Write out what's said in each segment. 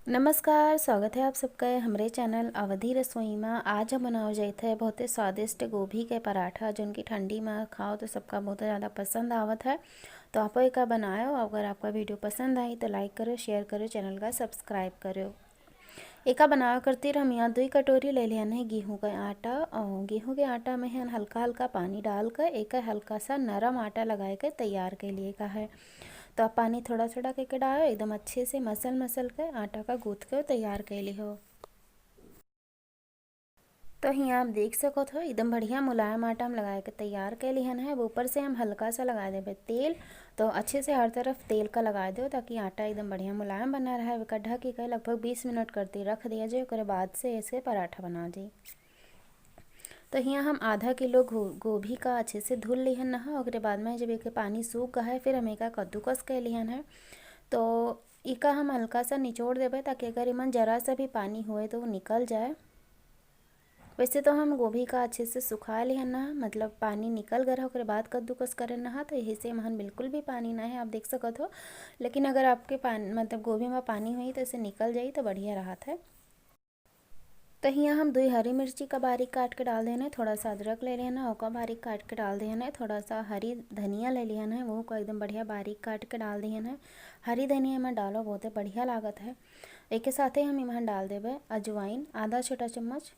नमस्कार, स्वागत है आप सबका हमरे चैनल अवधि रसोई में। आज हम बनाओ जाते हैं बहुत ही स्वादिष्ट गोभी के पराठा, जो उनकी ठंडी में खाओ तो सबका बहुत ज़्यादा पसंद आवत है। तो आप एक बनाओ। अगर आपका वीडियो पसंद आई तो लाइक करो, शेयर करो, चैनल का सब्सक्राइब करो। एका बनावा करती हम यहाँ 2 कटोरी ले लिया है गेहूं का आटा। और गेहूं के आटा में है हल्का हल्का पानी डालकर एक हल्का सा नरम आटा लगा कर तैयार के लिए का है। तो आप पानी थोड़ा थोड़ा करके डालो, एकदम अच्छे से मसल मसल कर आटा का गूँथ कर तैयार कर ली हो। तो यहाँ आप देख सको तो एकदम बढ़िया मुलायम आटा हम लगा के तैयार कर लिहन है। ऊपर से हम हल्का सा लगा देवे तेल। तो अच्छे से हर तरफ तेल का लगा दो ताकि आटा एकदम बढ़िया मुलायम बना रहा है। ढक के लगभग 20 मिनट करते रख दिया जाए। उसके बाद से ऐसे पराठा बना जाए। तो यहाँ हम आधा किलो गोभी का अच्छे से धुल लिहन नहा। उसके बाद में जब एक पानी सूख गया है फिर हम एक कद्दूकस कर लिहन है। तो इका हम हल्का सा निचोड़ देवे ताकि अगर इमन जरा सा भी पानी हुए तो वो निकल जाए। वैसे तो हम गोभी का अच्छे से सुखा लिहन ना, मतलब पानी निकल गया उसके बाद कद्दूकस करे नहा। तो यही से महन बिल्कुल भी पानी ना है, आप देख सकत हो। लेकिन अगर आपके पानी मतलब गोभी में पानी हुई तो इसे निकल जाई तो बढ़िया रहत है। तो यहाँ हम 2 हरी मिर्ची का बारीक काट के डाल देना है। थोड़ा सा अदरक ले लेना, ओका बारीक काट के डाल देना है। थोड़ा सा हरी धनिया ले लेना है, वो को एकदम बढ़िया बारीक काट के डाल देना है। हरी धनिया में डालो बहुत बढ़िया लागत है। एक के साथ ही हम इमहन डाल देवे अजवाइन आधा छोटा चम्मच।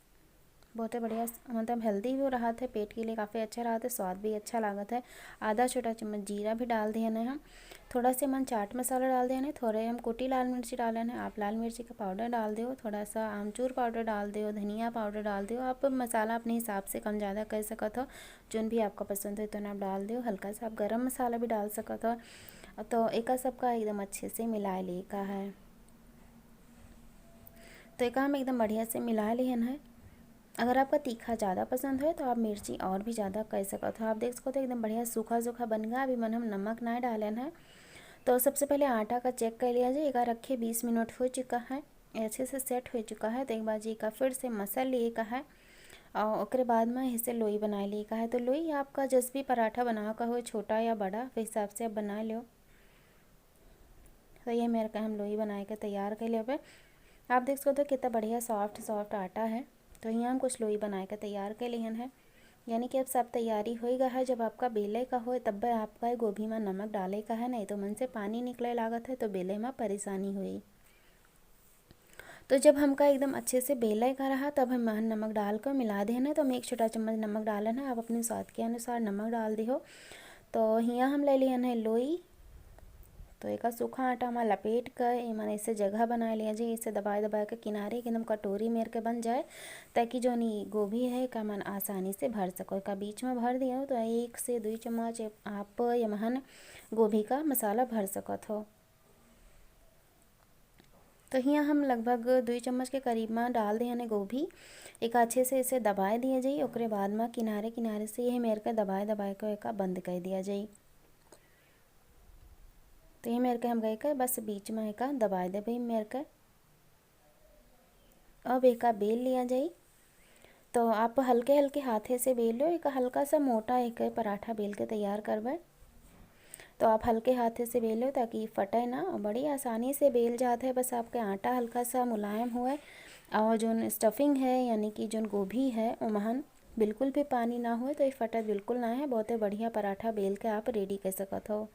बहुत बढ़िया मतलब हेल्दी भी रहा है, पेट के लिए काफ़ी अच्छा रहा है, स्वाद भी अच्छा लागत है। आधा छोटा चम्मच जीरा भी डाल दिया है हम। थोड़ा से मन चाट मसाला डाल दिया है। थोड़े हम कुटी लाल मिर्ची डाले हैं, आप लाल मिर्ची का पाउडर डाल दो। थोड़ा सा आमचूर पाउडर डाल दो, धनिया पाउडर डाल दो। आप मसाला अपने हिसाब से कम ज़्यादा कर सकते हो, जो भी आपका पसंद है तो आप डाल दो। हल्का सा आप गरम मसाला भी डाल सकते हो। तो एक सबका एकदम अच्छे से मिला ले का है। तो एक हम एकदम बढ़िया से मिला लिहन है। अगर आपका तीखा ज़्यादा पसंद है तो आप मिर्ची और भी ज़्यादा कर सकते हो। आप देख सकते हो एकदम बढ़िया सूखा सूखा बन गया। अभी मन हम नमक ना डालन है। तो सबसे पहले आटा का चेक कर लिया जाए। एक रखे 20 मिनट हो चुका है, अच्छे से सेट हो चुका है। तो एक बार जी का फिर से मसल लिए का है और उसके बाद में इसे लोई बना लिए का है। तो लोई आपका जिस भी पराठा बना का हो, छोटा या बड़ा, उस हिसाब से आप बना लो। तो ये मेरे का हम लोई बना के तैयार कर लिया। आप देख सकते हो कितना बढ़िया सॉफ्ट सॉफ्ट आटा है। तो यहाँ हम कुछ लोई बना के तैयार कर लिहन है। यानी कि अब सब तैयारी हो गया है। जब आपका बेले का हो तब आपका गोभी में नमक डाले का है, नहीं तो मन से पानी निकले लागत है तो बेले में परेशानी हुई। तो जब हमका एकदम अच्छे से बेले का रहा तब हम महन नमक डाल कर मिला देना। तो हम 1 छोटा चम्मच नमक डालन है, आप अपने स्वाद के अनुसार नमक डाल दी हो। तो यहाँ हम ले लियन है लोई। तो एक सूखा आटा में लपेट कर मैंने इसे जगह बना लिया जी। इसे दबाए दबाए के किनारे एकदम कटोरी मेर के बन जाए, ताकि जो नी गोभी है का मन आसानी से भर सको। का बीच में भर दिया हो तो 1 से 2 चम्मच आप यमहन गोभी का मसाला भर सकत हो। तो यहाँ हम लगभग 2 चम्मच के करीब में डाल दिए ने गोभी। एक अच्छे से इसे दबाए दिया जाए। ओकरे बाद में किनारे किनारे से ये मेर के दबाए दबाए को एक बंद कर दिया जाए। तो ये मेरे के हम गए कर बस बीच में एक दबाए दे भाई मेरे के। अब एक बेल लिया जाए। तो आप हल्के हल्के हाथे से बेल लो। एक हल्का सा मोटा एक पराठा बेल के तैयार करवाए। तो आप हल्के हाथे से बेलो ताकि फटे ना, और बड़ी आसानी से बेल जाते हैं। बस आपके आटा हल्का सा मुलायम हुए और जो स्टफिंग है यानी कि जो गोभी है वो महन बिल्कुल भी पानी ना हो, तो ये फटे बिल्कुल ना है। बहुत बढ़िया पराठा बेल के आप रेडी कर सकते हो।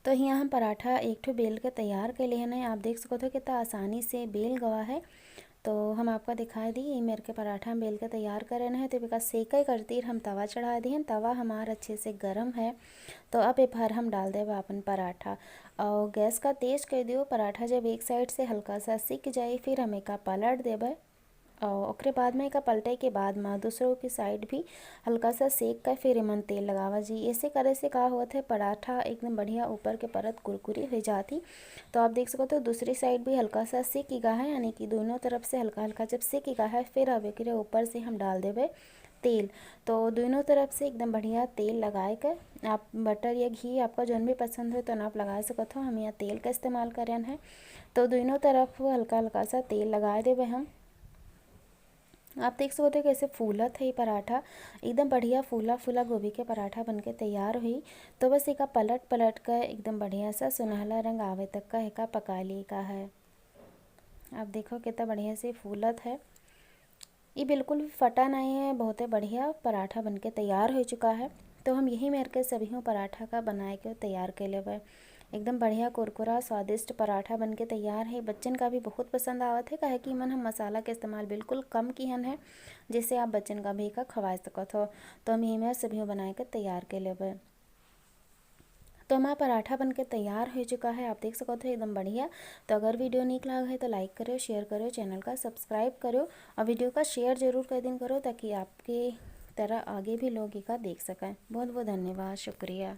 तो यहाँ हम पराठा एक ठो बेल के तैयार के लिए हैं। आप देख सकते हो कितना आसानी से बेल गवा है। तो हम आपका दिखाई दी ये मेरे के पराठा हम बेल के तैयार करे हैं। तो बिका सेका करती हम तवा चढ़ा दी हैं। तवा हमारा अच्छे से गर्म है। तो अब एक बार हम डाल देव अपन पराठा और गैस का तेज कर दियो। पराठा जब एक साइड से हल्का सा सिक जाए फिर हम एक पलट देवे। और ओकरे बाद में एक पलटे के बाद में दूसरों की साइड भी हल्का सा सेक कर फिर एमन तेल लगावा जी। ऐसे करे से का होता है पराठा एकदम बढ़िया ऊपर के परत कुरकुरी हो जाती। तो आप देख सकते हो दूसरी साइड भी हल्का सा सेकेगा है, यानी कि दोनों तरफ से हल्का हल्का जब सेकेगा है फिर अब एक ऊपर से हम डाल देवे तेल। तो दोनों तरफ से एकदम बढ़िया तेल लगाए कर आप बटर या घी आपका जौन भी पसंद हो तो आप लगा सकते हो। हम यहाँ तेल का इस्तेमाल करें हैं। तो दोनों तरफ हल्का हल्का सा तेल लगा देवे हम। आप देख सकते हो कैसे फूलत है ये पराठा। एकदम बढ़िया फूला फूला गोभी के पराठा बनके तैयार हुई। तो बस एका पलट पलट कर एकदम बढ़िया सा सुनहला रंग आवे तक का एका पका ली का है। आप देखो कितना बढ़िया से फूलत है। ये बिल्कुल भी फटा नहीं है, बहुत ही बढ़िया पराठा बनके तैयार हो चुका है। तो हम यही मेर के सभी पराठा का बनाए के तैयार कर लेवे। एकदम बढ़िया कुरकुरा स्वादिष्ट पराठा बनके तैयार है। बच्चन का भी बहुत पसंद आवत है, काहे कि मन हम मसाला के इस्तेमाल बिल्कुल कम किहन है, जिससे आप बच्चन का भी का खवा सकत हो। तो हम यही में सभी बनाए के तैयार कर लेवे। तो हमारा पराठा बनके तैयार हो चुका है, आप देख सकते हो एकदम बढ़िया। तो अगर वीडियो निक लगा है तो लाइक करो, शेयर करो, चैनल का सब्सक्राइब करो और वीडियो का शेयर जरूर कर दिन करो, ताकि आपके तरह आगे भी लोग इसका देख सकें। बहुत बहुत धन्यवाद, शुक्रिया।